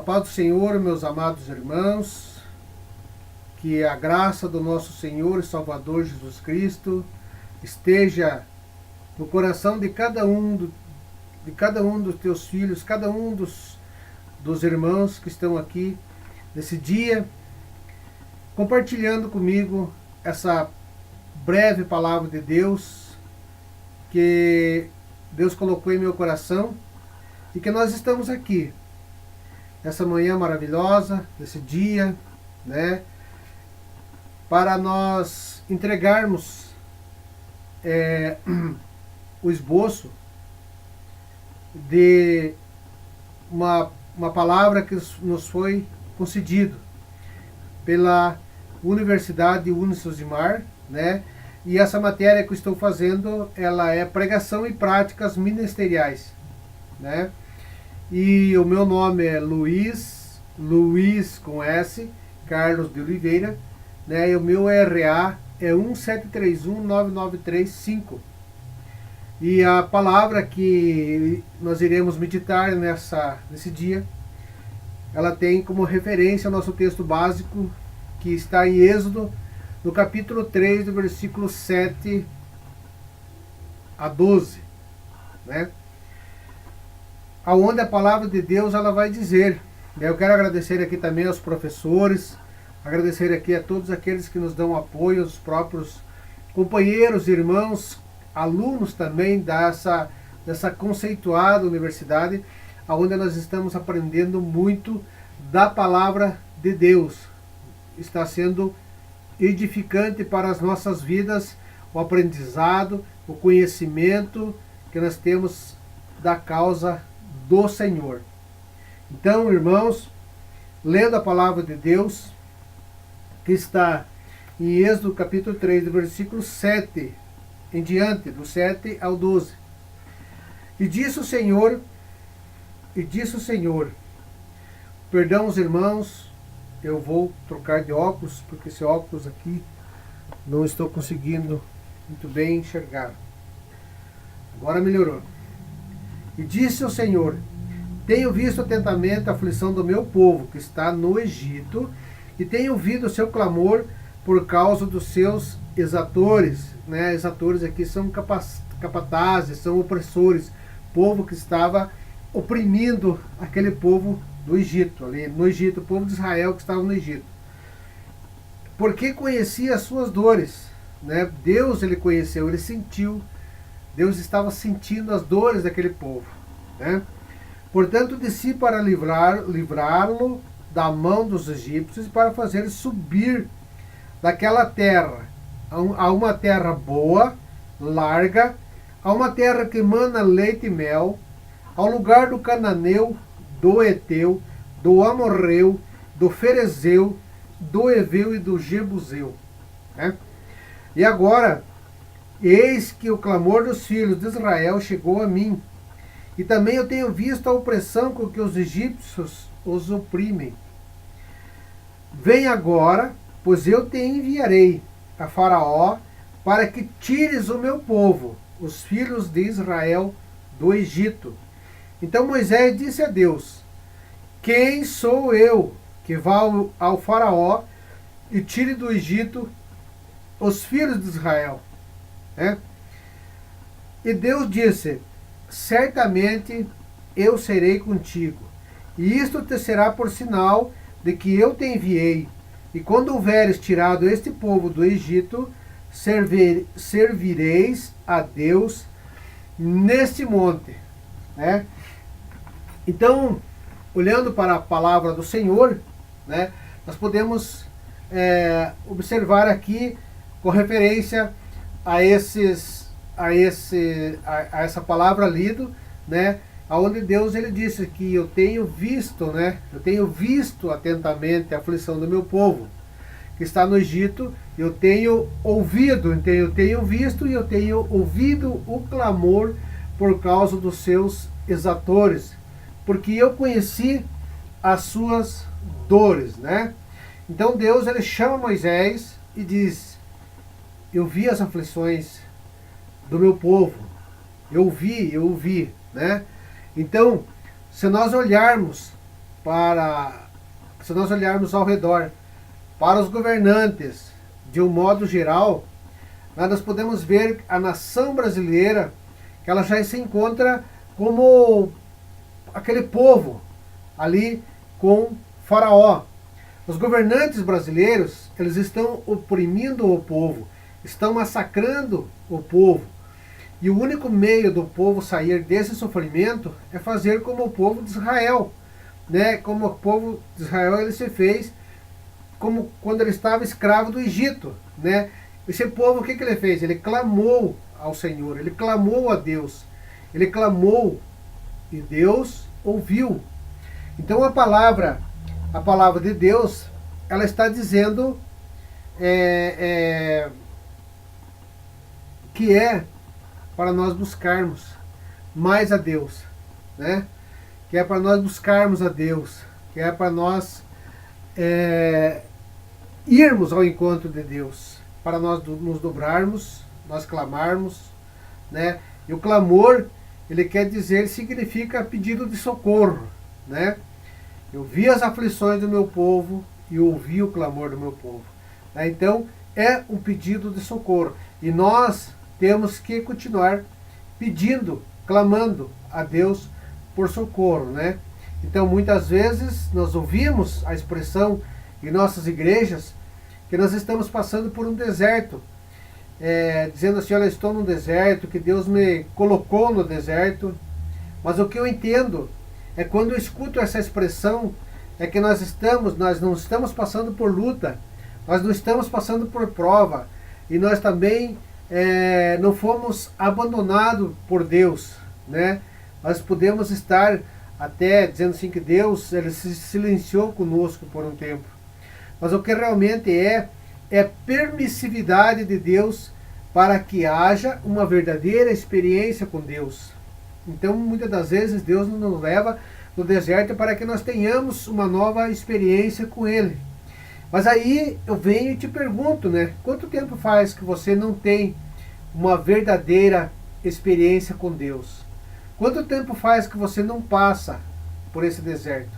paz do Senhor, meus amados irmãos, que a graça do nosso Senhor e Salvador Jesus Cristo esteja no coração de cada um dos teus filhos, cada um dos irmãos que estão aqui nesse dia, compartilhando comigo essa breve palavra de Deus que Deus colocou em meu coração e que nós estamos aqui nessa manhã maravilhosa, nesse dia, né, para nós entregarmos o esboço de uma palavra que nos foi concedido pela Universidade Unisosimar, né? E essa matéria que eu estou fazendo, ela é pregação e práticas ministeriais, né? E o meu nome é Luiz com S, Carlos de Oliveira, né? E o meu RA é 1731993-5. E a palavra que nós iremos meditar nesse dia, ela tem como referência o nosso texto básico, que está em Êxodo, no capítulo 3, do versículo 7 a 12, né? Aonde a palavra de Deus ela vai dizer, né? Eu quero agradecer aqui também aos professores, agradecer aqui a todos aqueles que nos dão apoio, os próprios companheiros, irmãos, alunos também dessa conceituada universidade, onde nós estamos aprendendo muito da palavra de Deus. Está sendo edificante para as nossas vidas o aprendizado, o conhecimento que nós temos da causa do Senhor. Então, irmãos, lendo a palavra de Deus, que está em Êxodo capítulo 3, do versículo 7 em diante, do 7 ao 12. E disse o Senhor, perdão os irmãos, eu vou trocar de óculos, porque esse óculos aqui não estou conseguindo muito bem enxergar. Agora melhorou. E disse o Senhor, tenho visto atentamente a aflição do meu povo, que está no Egito, e tenho ouvido o seu clamor por causa dos seus exatores, né? Exatores aqui são capatazes, são opressores, povo que estava oprimindo aquele povo do Egito, ali no Egito, o povo de Israel que estava no Egito. Porque conhecia as suas dores, né? Deus ele conheceu, ele sentiu, Deus estava sentindo as dores daquele povo, né? Portanto, desci para livrá-lo da mão dos egípcios e para fazer subir daquela terra a uma terra boa, larga, a uma terra que emana leite e mel, ao lugar do cananeu, do Eteu, do Amorreu, do Ferezeu, do Eveu e do Jebuseu, né? E agora, eis que o clamor dos filhos de Israel chegou a mim, e também eu tenho visto a opressão com que os egípcios os oprimem. Vem agora, pois eu te enviarei a Faraó, para que tires o meu povo, os filhos de Israel, do Egito. Então Moisés disse a Deus, quem sou eu que vá ao Faraó e tire do Egito os filhos de Israel? E Deus disse, certamente eu serei contigo, e isto te será por sinal de que eu te enviei, e quando houveres tirado este povo do Egito, servireis a Deus neste monte, né? Então, olhando para a palavra do Senhor, né, nós podemos observar aqui, com referência a essa palavra lido, né, aonde Deus ele disse que eu tenho visto, né, eu tenho visto atentamente a aflição do meu povo que está no Egito, eu tenho ouvido, então eu tenho visto e eu tenho ouvido o clamor por causa dos seus exatores, porque eu conheci as suas dores, né? Então Deus ele chama Moisés e diz, eu vi as aflições do meu povo, eu ouvi, né? Então, se nós olharmos se nós olharmos ao redor, para os governantes, de um modo geral, nós podemos ver a nação brasileira, que ela já se encontra como aquele povo ali com Faraó. Os governantes brasileiros, eles estão oprimindo o povo, estão massacrando o povo. E o único meio do povo sair desse sofrimento é fazer como o povo de Israel, né? Como o povo de Israel ele se fez como quando ele estava escravo do Egito, né? Esse povo, o que ele fez? Ele clamou ao Senhor, ele clamou a Deus, ele clamou e Deus ouviu. Então a palavra de Deus, ela está dizendo que é para nós buscarmos mais a Deus, né? Que é para nós buscarmos a Deus, que é para nós irmos ao encontro de Deus, para nós nos dobrarmos, nós clamarmos, né? E o clamor, ele quer dizer, significa pedido de socorro, né? Eu vi as aflições do meu povo e ouvi o clamor do meu povo, né? Então é um pedido de socorro e nós temos que continuar pedindo, clamando a Deus por socorro, né? Então muitas vezes nós ouvimos a expressão em nossas igrejas que nós estamos passando por um deserto, dizendo assim, olha, estou no deserto, que Deus me colocou no deserto. Mas o que eu entendo é quando eu escuto essa expressão, é que nós não estamos passando por luta, nós não estamos passando por prova, e nós também não fomos abandonados por Deus, né? Nós podemos estar até dizendo assim que Deus ele se silenciou conosco por um tempo. Mas o que realmente é permissividade de Deus para que haja uma verdadeira experiência com Deus. Então, muitas das vezes, Deus nos leva no deserto para que nós tenhamos uma nova experiência com Ele. Mas aí eu venho e te pergunto, né? Quanto tempo faz que você não tem uma verdadeira experiência com Deus? Quanto tempo faz que você não passa por esse deserto?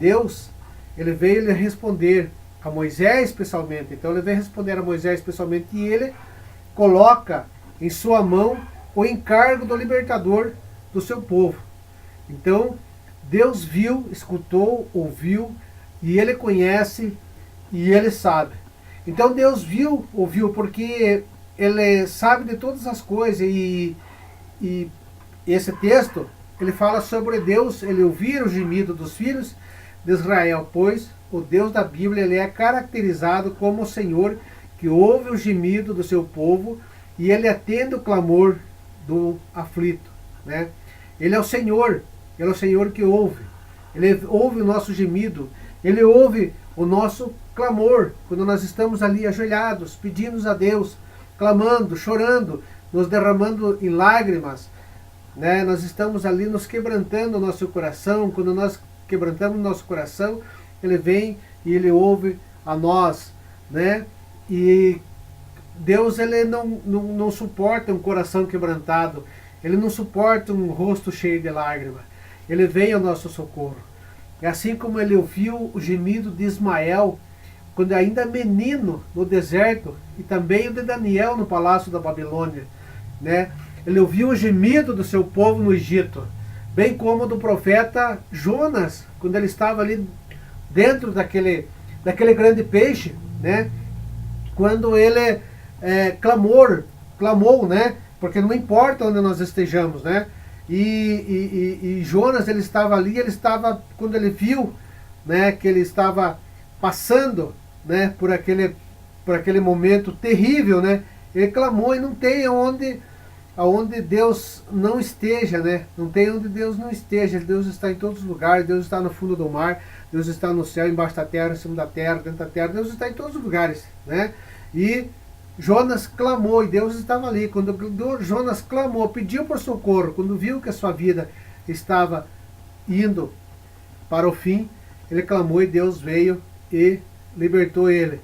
Deus, ele veio lhe responder a Moisés especialmente. Então ele veio responder a Moisés especialmente e ele coloca em sua mão o encargo do libertador do seu povo. Então Deus viu, escutou, ouviu e ele conhece e ele sabe. Então Deus viu, ouviu, porque ele sabe de todas as coisas e esse texto ele fala sobre Deus, ele ouvir o gemido dos filhos de Israel, pois o Deus da Bíblia ele é caracterizado como o Senhor que ouve o gemido do seu povo e ele atende o clamor do aflito, né? Ele é o Senhor que ouve, ele ouve o nosso gemido, ele ouve o nosso clamor, quando nós estamos ali ajoelhados, pedindo a Deus, clamando, chorando, nos derramando em lágrimas, né? Nós estamos ali nos quebrantando o nosso coração. Quando nós quebrantamos o nosso coração, ele vem e ele ouve a nós, né? E Deus ele não suporta um coração quebrantado, ele não suporta um rosto cheio de lágrimas. Ele vem ao nosso socorro. E assim como ele ouviu o gemido de Ismael, quando ainda menino no deserto, e também o de Daniel no palácio da Babilônia, né? Ele ouviu o gemido do seu povo no Egito, bem como do profeta Jonas, quando ele estava ali dentro daquele grande peixe, né? Quando ele clamou, né? Porque não importa onde nós estejamos, né? E Jonas ele estava ali, quando ele viu, né, que ele estava passando, né, por aquele momento terrível, né? Ele clamou e não tem aonde Deus não esteja, né? Não tem onde Deus não esteja. Deus está em todos os lugares. Deus está no fundo do mar. Deus está no céu, embaixo da terra, em cima da terra, dentro da terra. Deus está em todos os lugares, né? E Jonas clamou e Deus estava ali. Quando Jonas clamou, pediu por socorro, quando viu que a sua vida estava indo para o fim, ele clamou e Deus veio e libertou ele.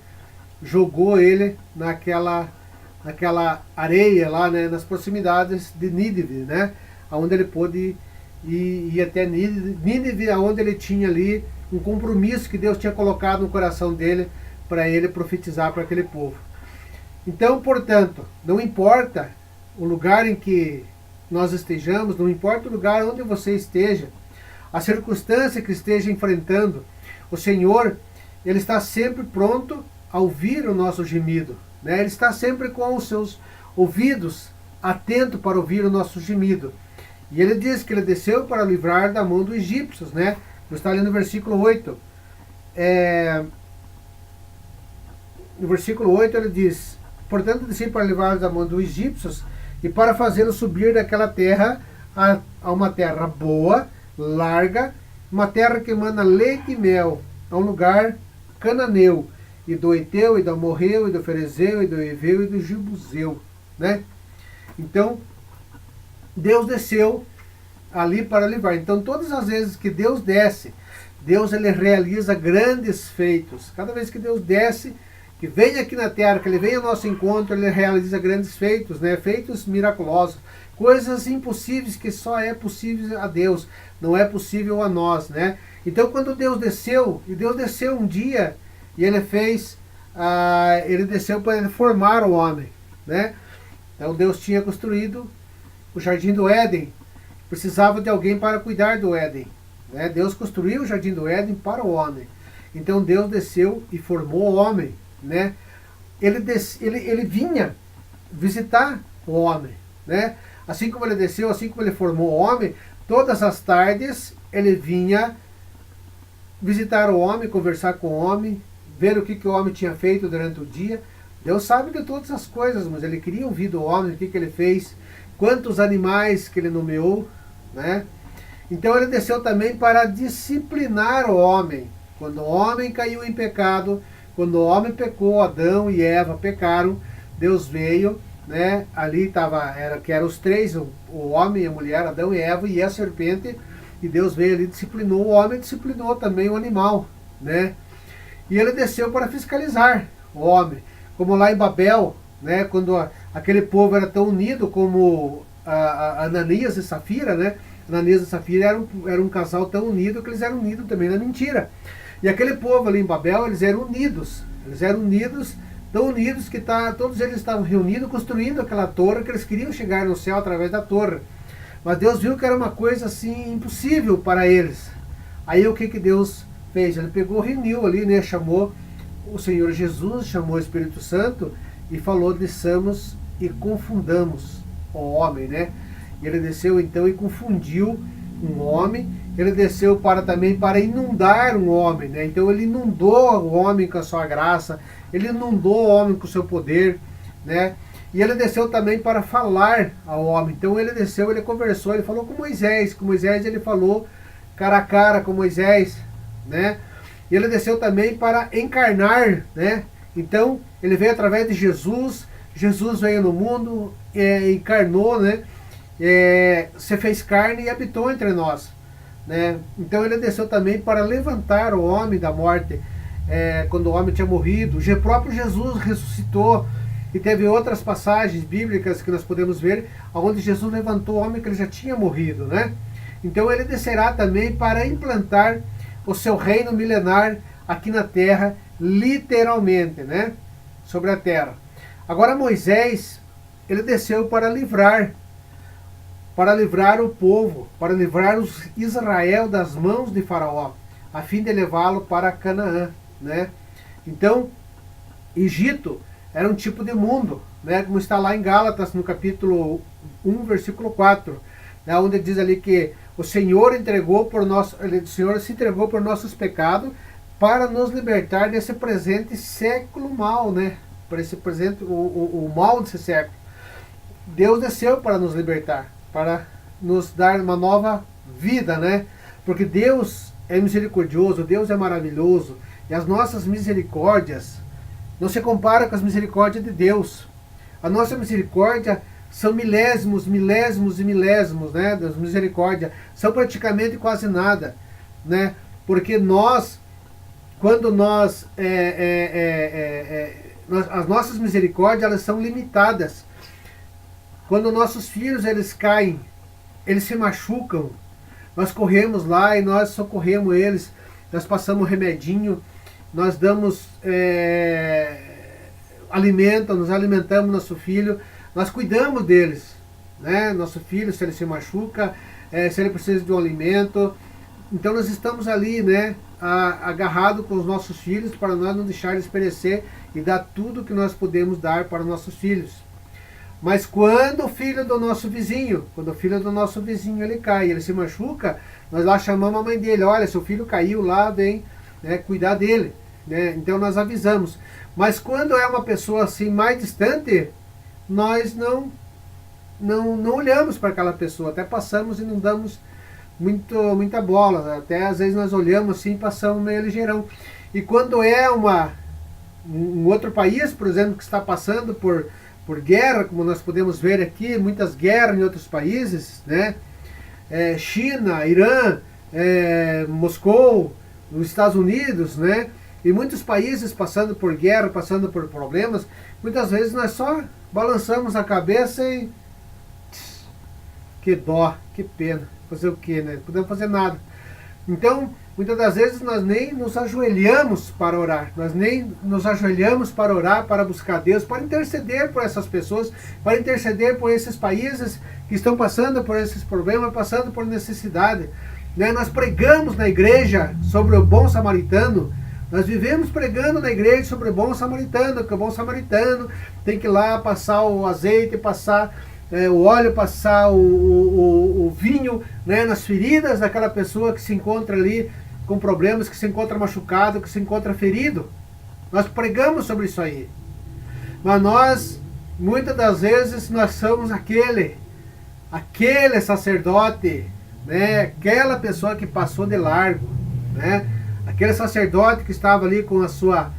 Jogou ele naquela areia lá, né, nas proximidades de Nínive, né, onde ele pôde e ir até Nínive, onde ele tinha ali um compromisso que Deus tinha colocado no coração dele para ele profetizar para aquele povo. Então, portanto, não importa o lugar em que nós estejamos, não importa o lugar onde você esteja, a circunstância que esteja enfrentando, o Senhor, Ele está sempre pronto a ouvir o nosso gemido, né? Ele está sempre com os seus ouvidos atento para ouvir o nosso gemido. E Ele diz que Ele desceu para livrar da mão dos egípcios, né? Está ali no versículo 8. No versículo 8 ele diz: portanto, desci para livrar da mão dos egípcios e para fazê-los subir daquela terra a uma terra boa, larga, uma terra que emana leite e mel, a um lugar cananeu, e do Eteu, e do Amorreu, e do Ferezeu, e do Eveu, e do Jebuseu, né? Então, Deus desceu ali para livrar. Então, todas as vezes que Deus desce, Deus ele realiza grandes feitos. Cada vez que Deus desce, que vem aqui na terra, que ele vem ao nosso encontro, ele realiza grandes feitos, né? Feitos miraculosos, coisas impossíveis que só é possível a Deus, não é possível a nós, né? Então, quando Deus desceu, e Deus desceu um dia, e ele fez, ele desceu para ele formar o homem, né? Então, Deus tinha construído o jardim do Éden, precisava de alguém para cuidar do Éden, né? Deus construiu o jardim do Éden para o homem. Então, Deus desceu e formou o homem, né? Ele vinha visitar o homem, né? Assim como ele desceu, assim como ele formou o homem, todas as tardes ele vinha visitar o homem, conversar com o homem, ver o que o homem tinha feito durante o dia. Deus sabe de todas as coisas, mas ele queria ouvir do homem o que ele fez, quantos animais que ele nomeou, né? Então ele desceu também para disciplinar o homem. Quando o homem caiu em pecado, quando o homem pecou, Adão e Eva pecaram, Deus veio, né? Ali que eram os três, o homem, a mulher, Adão e Eva, e a serpente, e Deus veio ali, disciplinou o homem, disciplinou também o animal, né? E ele desceu para fiscalizar o homem, como lá em Babel, né? Quando aquele povo era tão unido como Ananias e Safira, né? Ananias e Safira eram um casal tão unido que eles eram unidos também na mentira. E aquele povo ali em Babel, eles eram unidos, tão unidos que todos eles estavam reunidos, construindo aquela torre, que eles queriam chegar no céu através da torre. Mas Deus viu que era uma coisa assim impossível para eles. Aí o que Deus fez? Ele pegou, reuniu ali, né? Chamou o Senhor Jesus, chamou o Espírito Santo e falou: desçamos e confundamos o homem, né? E ele desceu então e confundiu um homem. Ele desceu também para inundar um homem, né? Então ele inundou o homem com a sua graça, ele inundou o homem com o seu poder, né? E ele desceu também para falar ao homem. Então ele desceu, ele conversou, ele falou com Moisés ele falou cara a cara com Moisés, né? E ele desceu também para encarnar, né? Então ele veio através de Jesus, Jesus veio no mundo, encarnou, né? Se fez carne e habitou entre nós, né? Então ele desceu também para levantar o homem da morte, quando o homem tinha morrido. O próprio Jesus ressuscitou. E teve outras passagens bíblicas que nós podemos ver, onde Jesus levantou o homem que ele já tinha morrido, né? Então ele descerá também para implantar o seu reino milenar aqui na terra, literalmente, né? Sobre a terra. Agora Moisés, ele desceu para livrar o povo, para livrar os Israel das mãos de Faraó, a fim de levá-lo para Canaã, né? Então, Egito era um tipo de mundo, né? Como está lá em Gálatas, no capítulo 1, versículo 4, né? Onde diz ali que o Senhor se entregou por nossos pecados para nos libertar desse presente século mal, né? Para esse presente, o mal desse século. Deus desceu para nos libertar, para nos dar uma nova vida, né? Porque Deus é misericordioso, Deus é maravilhoso, e as nossas misericórdias não se compara com as misericórdias de Deus. A nossa misericórdia são milésimos, né, das misericórdias. São praticamente quase nada, né? Porque as nossas misericórdias, elas são limitadas. Quando nossos filhos, eles caem, eles se machucam, Nós corremos lá e nós socorremos eles, nós passamos remedinho, nós damos alimento, nós alimentamos nosso filho, nós cuidamos deles, né? Nosso filho, se ele se machuca, se ele precisa de um alimento, então nós estamos ali, né, agarrado com os nossos filhos para nós não deixar eles perecer e dar tudo que nós podemos dar para nossos filhos. Mas quando o filho do nosso vizinho, ele cai, ele se machuca, nós lá chamamos a mãe dele, olha, seu filho caiu lá, vem, né, cuidar dele, né? Então nós avisamos. Mas quando é uma pessoa assim mais distante, nós não olhamos para aquela pessoa, até passamos e não damos muita bola, até às vezes nós olhamos assim e passamos meio ligeirão. E quando é um outro país, por exemplo, que está passando por guerra, como nós podemos ver aqui, muitas guerras em outros países, né? China, Irã, Moscou, os Estados Unidos, né? E muitos países passando por guerra, passando por problemas, muitas vezes nós só balançamos a cabeça e que dó, que pena, fazer o que, né? Não podemos fazer nada. Então, muitas das vezes nós nem nos ajoelhamos para orar, para buscar Deus, para interceder por essas pessoas, para interceder por esses países que estão passando por esses problemas, passando por necessidade. Né? Nós pregamos na igreja sobre o bom samaritano, nós vivemos pregando na igreja sobre o bom samaritano, que o bom samaritano tem que ir lá passar o azeite, passar o óleo, passar o vinho, né, nas feridas daquela pessoa que se encontra ali com problemas, que se encontra machucado, que se encontra ferido. Nós pregamos sobre isso aí. Mas nós, muitas das vezes, nós somos aquele sacerdote, né, aquela pessoa que passou de largo, né, aquele sacerdote que estava ali com a sua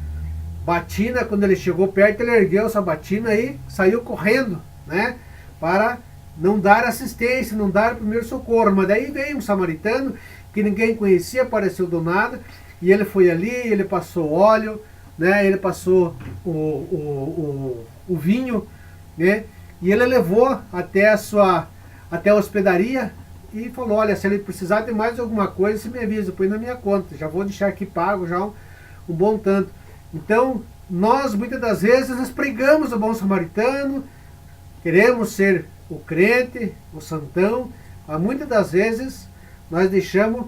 batina, quando ele chegou perto, ele ergueu sua batina e saiu correndo, né, para não dar assistência, não dar primeiro socorro. Mas daí veio um samaritano que ninguém conhecia, apareceu do nada, e ele foi ali, ele passou óleo, né, ele passou o vinho, né, e ele levou até a hospedaria e falou, olha, se ele precisar de mais alguma coisa, você me avisa, põe na minha conta, já vou deixar aqui pago já um bom tanto. Então, nós muitas das vezes nós pregamos o bom samaritano, queremos ser o crente, o santão, mas muitas das vezes nós deixamos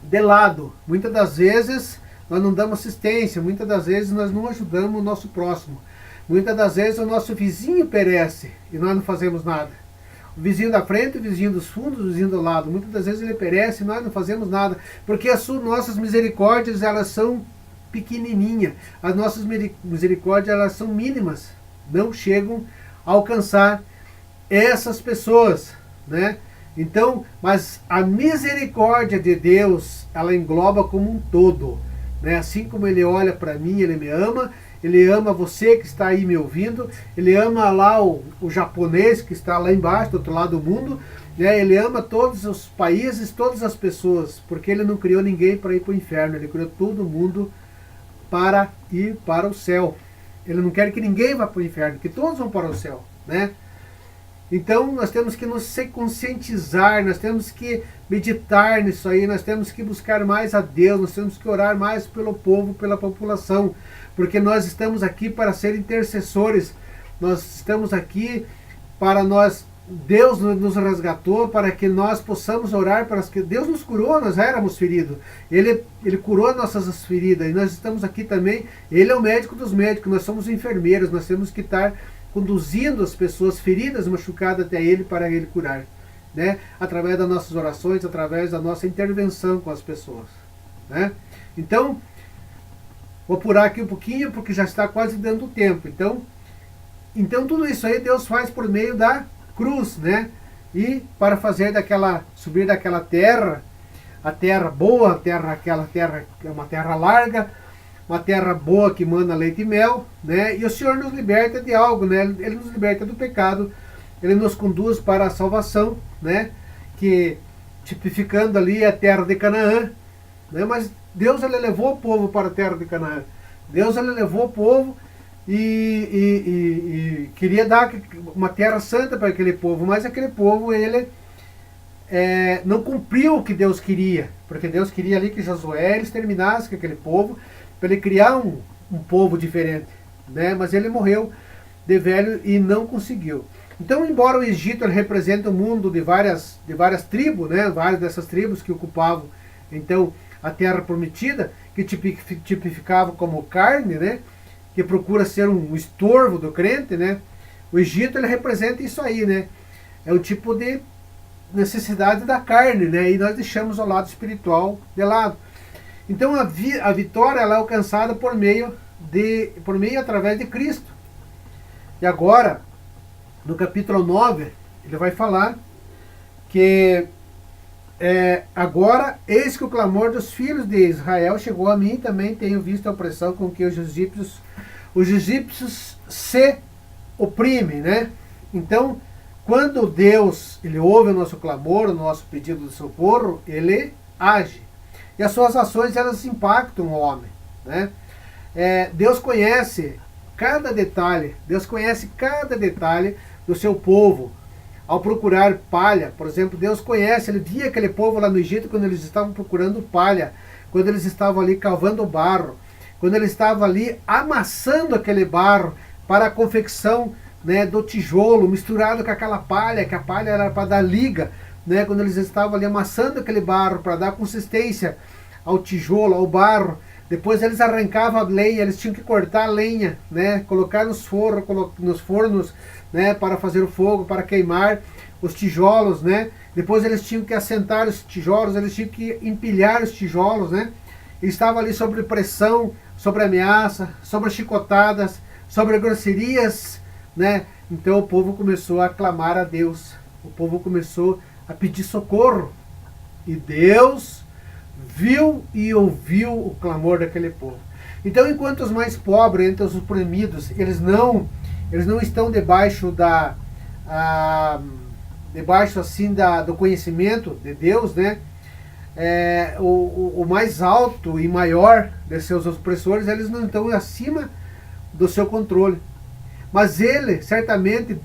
de lado, muitas das vezes nós não damos assistência, muitas das vezes nós não ajudamos o nosso próximo, muitas das vezes o nosso vizinho perece e nós não fazemos nada. O vizinho da frente, o vizinho dos fundos, o vizinho do lado, muitas das vezes ele perece e nós não fazemos nada, porque as nossas misericórdias, elas são pequenininhas, as nossas misericórdias, elas são mínimas, não chegam a alcançar essas pessoas, né? Então, mas a misericórdia de Deus, ela engloba como um todo, né? Assim como Ele olha para mim, Ele me ama, Ele ama você que está aí me ouvindo, Ele ama lá o japonês que está lá embaixo, do outro lado do mundo, né? Ele ama todos os países, todas as pessoas, porque Ele não criou ninguém para ir para o inferno, Ele criou todo mundo para ir para o céu. Ele não quer que ninguém vá para o inferno, que todos vão para o céu, né? Então nós temos que nos conscientizar, nós temos que meditar nisso aí, nós temos que buscar mais a Deus, nós temos que orar mais pelo povo, pela população, porque nós estamos aqui para ser intercessores, nós estamos aqui para nós, Deus nos resgatou para que nós possamos orar, para que Deus nos curou, nós éramos feridos, Ele curou nossas feridas, e nós estamos aqui também, Ele é o médico dos médicos, nós somos enfermeiros, nós temos que estar conduzindo as pessoas feridas, machucadas até Ele, para Ele curar, né? Através das nossas orações, através da nossa intervenção com as pessoas, né? Então, vou apurar aqui um pouquinho, porque já está quase dando tempo. Então tudo isso aí Deus faz por meio da cruz, né? E para fazer subir daquela terra, a terra boa, aquela terra que é uma terra larga, uma terra boa que manda leite e mel, né? E o Senhor nos liberta de algo, né? Ele nos liberta do pecado, Ele nos conduz para a salvação, né? Que tipificando ali a terra de Canaã, né? Mas Deus, Ele levou o povo para a terra de Canaã. Deus, Ele levou o povo e queria dar uma terra santa para aquele povo, mas aquele povo, ele não cumpriu o que Deus queria, porque Deus queria ali que Josué exterminasse com aquele povo, para ele criar um povo diferente, né? Mas ele morreu de velho e não conseguiu. Então, embora o Egito ele represente o mundo de várias tribos, né? Várias dessas tribos que ocupavam então a terra prometida, que tipificava como carne, né? Que procura ser um estorvo do crente, né? O Egito ele representa isso aí, né? É um tipo de necessidade da carne, né? E nós deixamos o lado espiritual de lado. Então a vitória ela é alcançada por meio através de Cristo. E agora, no capítulo 9, ele vai falar que agora, eis que o clamor dos filhos de Israel chegou a mim, também tenho visto a opressão com que os egípcios se oprimem, né? Então, quando Deus ele ouve o nosso clamor, o nosso pedido de socorro, ele age. E as suas ações elas impactam o homem, né? Deus conhece cada detalhe do seu povo. Ao procurar palha, por exemplo, Deus conhece, ele via aquele povo lá no Egito quando eles estavam procurando palha, quando eles estavam ali cavando barro, quando eles estavam ali amassando aquele barro para a confecção, né, do tijolo, misturado com aquela palha, que a palha era para dar liga, né, quando eles estavam ali amassando aquele barro para dar consistência ao tijolo, ao barro. Depois eles arrancavam a lenha, eles tinham que cortar a lenha, né, colocar nos fornos, né, para fazer o fogo, para queimar os tijolos, né. Depois eles tinham que assentar os tijolos, eles tinham que empilhar os tijolos, né. Eles estavam ali sob pressão, sobre ameaça, sobre chicotadas, sobre grosserias, né. Então o povo começou a clamar a Deus, o povo começou a pedir socorro, e Deus viu e ouviu o clamor daquele povo. Então, enquanto os mais pobres, entre os oprimidos, eles não estão debaixo do conhecimento de Deus, né? O mais alto e maior de seus opressores, eles não estão acima do seu controle. Mas ele certamente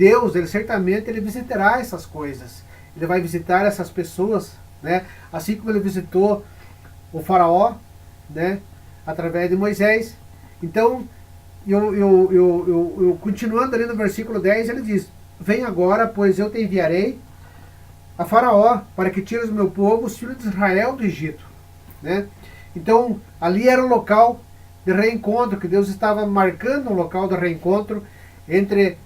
ele visitará essas coisas. Ele vai visitar essas pessoas, né? Assim como ele visitou o faraó, né, através de Moisés. Então, eu continuando ali no versículo 10, ele diz: vem agora, pois eu te enviarei a faraó, para que tires o meu povo, os filhos de Israel, do Egito, né? Então, ali era o local de reencontro, que Deus estava marcando um local de reencontro entre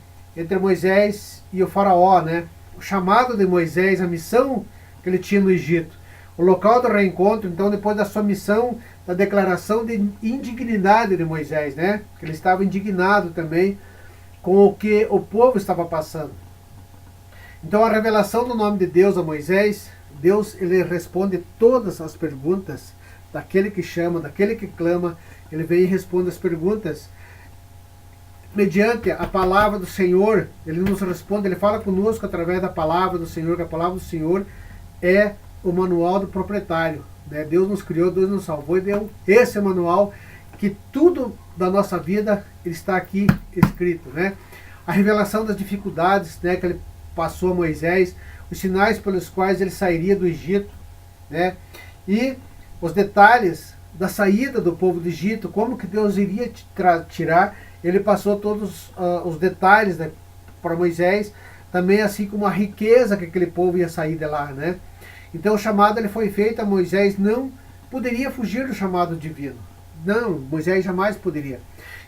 Moisés e o faraó, né? O chamado de Moisés, a missão que ele tinha no Egito. O local do reencontro, então, depois da sua missão, da declaração de indignidade de Moisés, né? Que ele estava indignado também com o que o povo estava passando. Então, a revelação do nome de Deus a Moisés, Deus ele responde todas as perguntas daquele que chama, daquele que clama. Ele vem e responde as perguntas mediante a palavra do Senhor. Ele nos responde, ele fala conosco através da palavra do Senhor, que a palavra do Senhor é o manual do proprietário, né? Deus nos criou, Deus nos salvou e deu esse manual, que tudo da nossa vida está aqui escrito, né? A revelação das dificuldades, né, que ele passou a Moisés, os sinais pelos quais ele sairia do Egito, né? E os detalhes da saída do povo do Egito, como que Deus iria tirar, ele passou todos os detalhes, né, para Moisés, também assim como a riqueza que aquele povo ia sair de lá, né? Então o chamado ele foi feito a Moisés, não poderia fugir do chamado divino. Não, Moisés jamais poderia.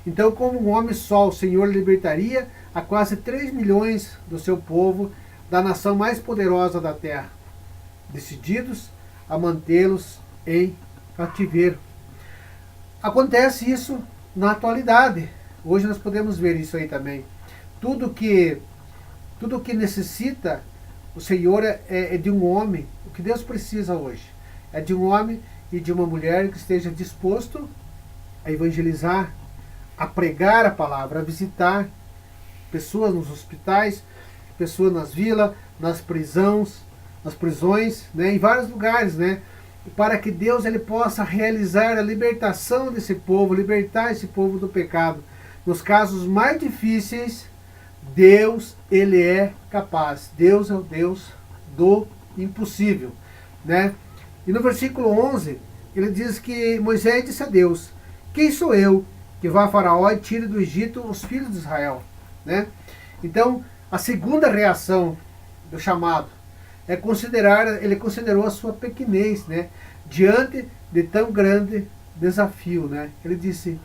Então, como um homem só, o Senhor libertaria a quase 3 milhões do seu povo, da nação mais poderosa da terra, decididos a mantê-los em cativeiro. Acontece isso na atualidade. Hoje nós podemos ver isso aí também. Tudo que necessita o Senhor é de um homem. O que Deus precisa hoje é de um homem e de uma mulher que esteja disposto a evangelizar, a pregar a palavra, a visitar pessoas nos hospitais, pessoas nas vilas, nas prisões, né, em vários lugares, né, para que Deus ele possa realizar a libertação desse povo, libertar esse povo do pecado. Nos casos mais difíceis, Deus ele é capaz. Deus é o Deus do impossível, né? E no versículo 11, ele diz que Moisés disse a Deus: quem sou eu que vá a Faraó e tire do Egito os filhos de Israel, né? Então, a segunda reação do chamado é ele considerou a sua pequenez, né? Diante de tão grande desafio, né? Ele disse: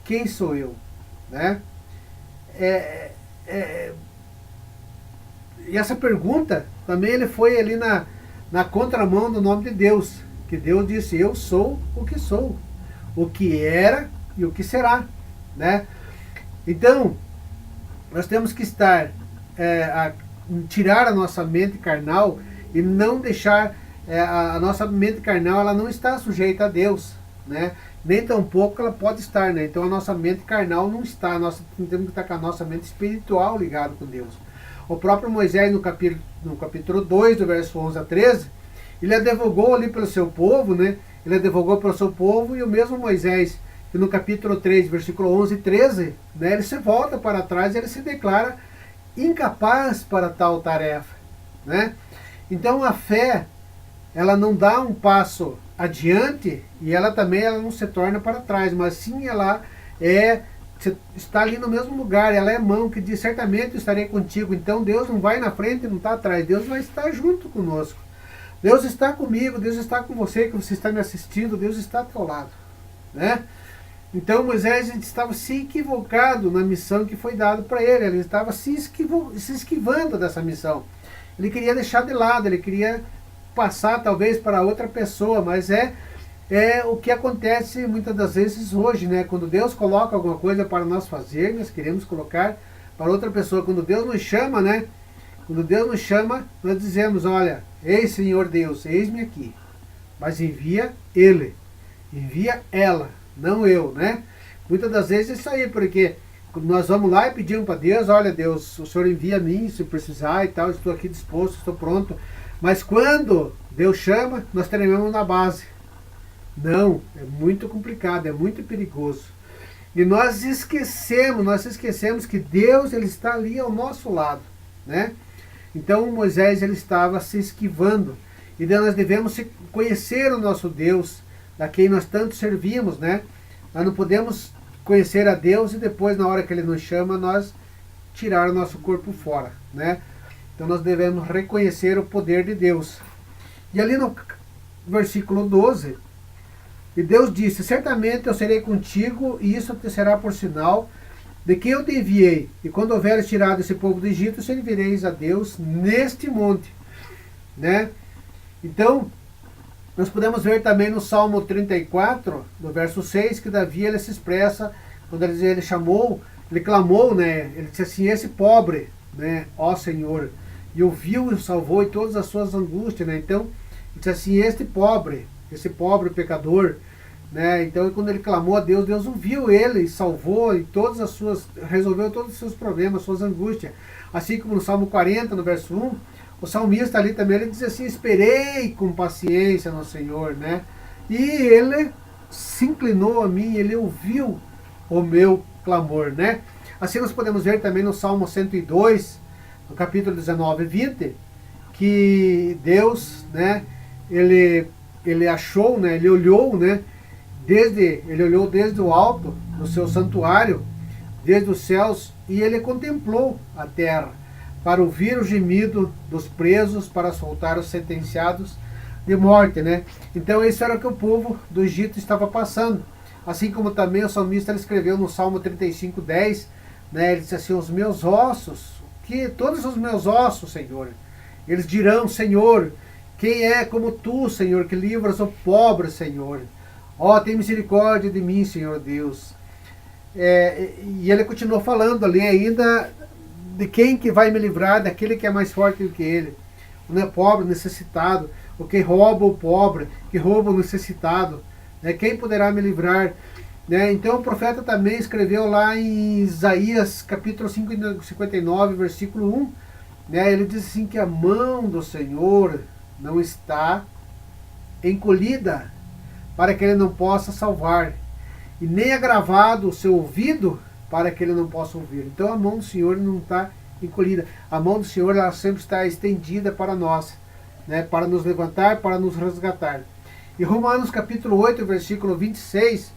quem sou eu, né? E essa pergunta também ele foi ali na contramão do nome de Deus, que Deus disse: eu sou o que sou, o que era e o que será, né? Então, nós temos que tirar a nossa mente carnal e não deixar a nossa mente carnal, ela não está sujeita a Deus, né? Nem tampouco ela pode estar, né? Então a nossa mente carnal não está, nós temos que estar com a nossa mente espiritual ligada com Deus. O próprio Moisés, no capítulo 2, do verso 11 a 13, ele advogou ali pelo seu povo, né? Ele advogou pelo seu povo, e o mesmo Moisés, que no capítulo 3, versículo 11 e 13, né, ele se volta para trás e ele se declara incapaz para tal tarefa, né? Então a fé, ela não dá um passo adiante e ela não se torna para trás, mas sim ela está ali no mesmo lugar, ela é mão que diz: certamente eu estarei contigo. Então Deus não vai na frente e não está atrás, Deus vai estar junto conosco. Deus está comigo, Deus está com você, que você está me assistindo, Deus está ao teu lado, né? Então Moisés estava se equivocado na missão que foi dada para ele, ele estava se esquivando dessa missão. Ele queria deixar de lado, ele queria passar talvez para outra pessoa, mas é o que acontece muitas das vezes hoje, né? Quando Deus coloca alguma coisa para nós fazer, nós queremos colocar para outra pessoa. Quando Deus nos chama, né? Quando Deus nos chama, nós dizemos: olha, ei Senhor Deus, eis-me aqui, mas envia Ele, envia ela, não eu, né? Muitas das vezes é isso aí, porque nós vamos lá e pedimos para Deus: olha Deus, o Senhor envia a mim se precisar e tal, estou aqui disposto, estou pronto. Mas quando Deus chama, nós terminamos na base. Não, é muito complicado, é muito perigoso. E nós esquecemos que Deus, ele está ali ao nosso lado, né? Então Moisés, ele estava se esquivando. E nós devemos conhecer o nosso Deus, a quem nós tanto servimos, né? Nós não podemos conhecer a Deus e depois, na hora que ele nos chama, nós tirar o nosso corpo fora, né? Então nós devemos reconhecer o poder de Deus. E ali no versículo 12, e Deus disse: certamente eu serei contigo, e isso te será por sinal de que eu te enviei. E quando houveres tirado esse povo do Egito, servireis a Deus neste monte, né? Então, nós podemos ver também no Salmo 34, no verso 6, que Davi, ele se expressa, quando ele chamou, ele clamou, né? Ele disse assim: esse pobre, né, ó Senhor, e ouviu e salvou em todas as suas angústias, né? Então, ele disse assim: esse pobre pecador, né? Então, quando ele clamou a Deus, Deus ouviu ele e salvou e resolveu todos os seus problemas, suas angústias. Assim como no Salmo 40, no verso 1, o salmista ali também, ele diz assim: esperei com paciência no Senhor, né? E ele se inclinou a mim, ele ouviu o meu clamor, né? Assim nós podemos ver também no Salmo 102, no capítulo 19 e 20, que Deus, né, ele achou, né, ele olhou desde o alto do seu santuário, desde os céus, e ele contemplou a terra para ouvir o gemido dos presos, para soltar os sentenciados de morte, né? Então isso era o que o povo do Egito estava passando. Assim como também o salmista escreveu no Salmo 35:10, né? Ele disse assim: os meus ossos, todos os meus ossos, Senhor, eles dirão: Senhor, quem é como tu, Senhor, que livras o pobre, Senhor? Ó, tem misericórdia de mim, Senhor Deus. E ele continuou falando ali ainda de quem que vai me livrar, daquele que é mais forte do que ele. Não é pobre, necessitado, o que rouba o pobre, que rouba o necessitado, né? Quem poderá me livrar? Né? Então o profeta também escreveu lá em Isaías capítulo 59, versículo 1, né? Ele diz assim que a mão do Senhor não está encolhida para que ele não possa salvar, e nem agravado o seu ouvido para que ele não possa ouvir. Então a mão do Senhor não está encolhida. A mão do Senhor, ela sempre está estendida para nós. né, para nos levantar, para nos resgatar. E Romanos capítulo 8, versículo 26,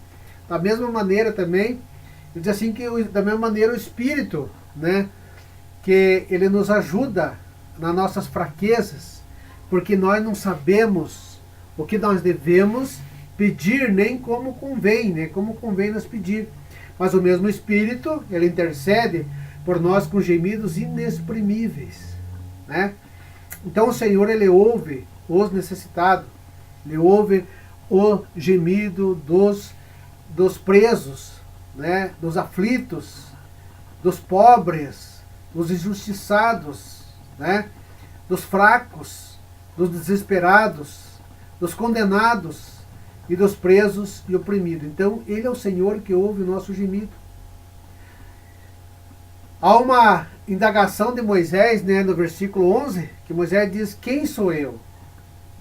da mesma maneira também, ele diz assim que da mesma maneira o Espírito, né, que ele nos ajuda nas nossas fraquezas, porque nós não sabemos o que nós devemos pedir, nem como convém, né, como convém nos pedir. Mas o mesmo Espírito, ele intercede por nós com gemidos inexprimíveis, né? Então o Senhor, ele ouve os necessitados, ele ouve o gemido dos presos, né? Dos aflitos, dos pobres, dos injustiçados, né? Dos fracos, dos desesperados, dos condenados e dos presos e oprimidos. Então, ele é o Senhor que ouve o nosso gemido. Há uma indagação de Moisés, né, no versículo 11, que Moisés diz: quem sou eu?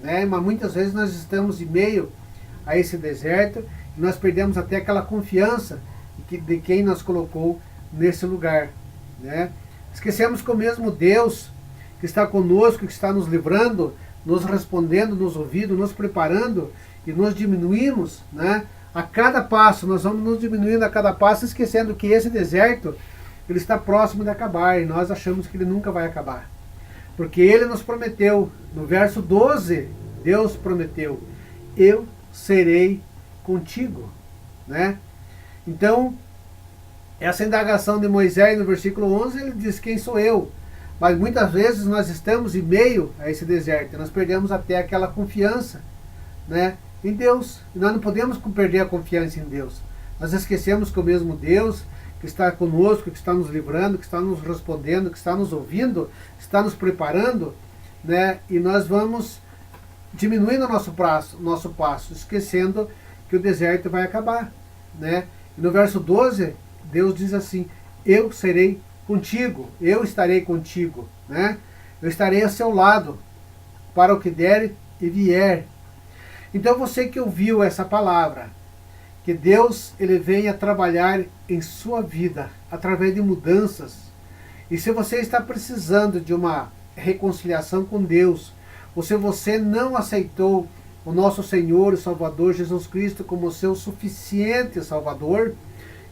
Né? Mas muitas vezes nós estamos em meio a esse deserto e nós perdemos até aquela confiança de quem nos colocou nesse lugar. Né? Esquecemos que o mesmo Deus que está conosco, que está nos livrando, nos respondendo, nos ouvindo, nos preparando, e nos diminuímos, né? A cada passo, nós vamos nos diminuindo a cada passo, esquecendo que esse deserto, ele está próximo de acabar, e nós achamos que ele nunca vai acabar. Porque ele nos prometeu, no verso 12, Deus prometeu: eu serei contigo, né? Então, essa indagação de Moisés no versículo 11, ele diz: quem sou eu? Mas muitas vezes nós estamos em meio a esse deserto, e nós perdemos até aquela confiança, né, em Deus. E nós não podemos perder a confiança em Deus. Nós esquecemos que o mesmo Deus que está conosco, que está nos livrando, que está nos respondendo, que está nos ouvindo, está nos preparando, né, e nós vamos diminuindo o nosso passo, esquecendo que o deserto vai acabar, né? E no verso 12, Deus diz assim: eu serei contigo, eu estarei contigo, né? Eu estarei ao seu lado para o que der e vier. Então você que ouviu essa palavra, que Deus, ele venha trabalhar em sua vida através de mudanças. E se você está precisando de uma reconciliação com Deus, ou se você não aceitou o nosso Senhor e Salvador Jesus Cristo como seu suficiente Salvador,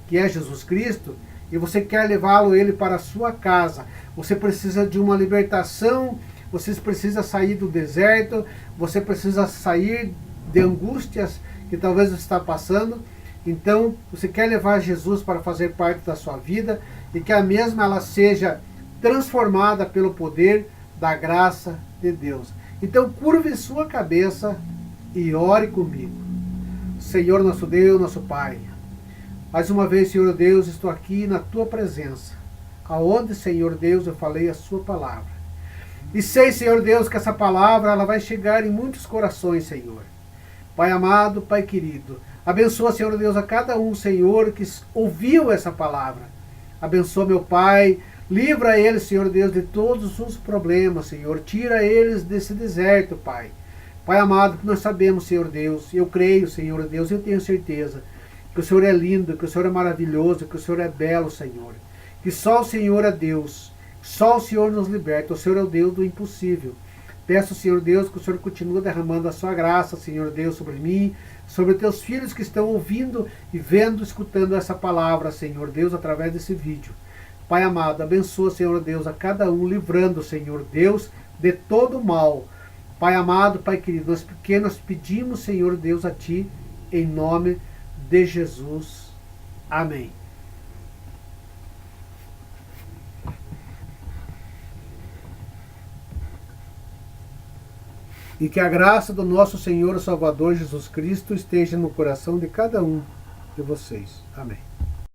que é Jesus Cristo, e você quer levá-lo ele para a sua casa, você precisa de uma libertação, você precisa sair do deserto, você precisa sair de angústias que talvez você está passando. Então, você quer levar Jesus para fazer parte da sua vida e que a mesma ela seja transformada pelo poder da graça de Deus. Então, curve sua cabeça e ore comigo. Senhor nosso Deus, nosso Pai, mais uma vez, Senhor Deus, estou aqui na Tua presença, aonde, Senhor Deus, eu falei a Sua palavra. E sei, Senhor Deus, que essa palavra ela vai chegar em muitos corações, Senhor. Pai amado, Pai querido, abençoa, Senhor Deus, a cada um, Senhor, que ouviu essa palavra. Abençoa, meu Pai, livra eles, Senhor Deus, de todos os problemas, Senhor. Tira eles desse deserto, Pai. Pai amado, que nós sabemos, Senhor Deus, eu creio, Senhor Deus, eu tenho certeza que o Senhor é lindo, que o Senhor é maravilhoso, que o Senhor é belo, Senhor. Que só o Senhor é Deus, só o Senhor nos liberta, o Senhor é o Deus do impossível. Peço, Senhor Deus, que o Senhor continue derramando a sua graça, Senhor Deus, sobre mim, sobre os teus filhos que estão ouvindo e vendo, escutando essa palavra, Senhor Deus, através desse vídeo. Pai amado, abençoa, Senhor Deus, a cada um, livrando, Senhor Deus, de todo o mal. Pai amado, Pai querido, nós pedimos, Senhor Deus, a Ti, em nome de Jesus. Amém. E que a graça do nosso Senhor e Salvador Jesus Cristo esteja no coração de cada um de vocês. Amém.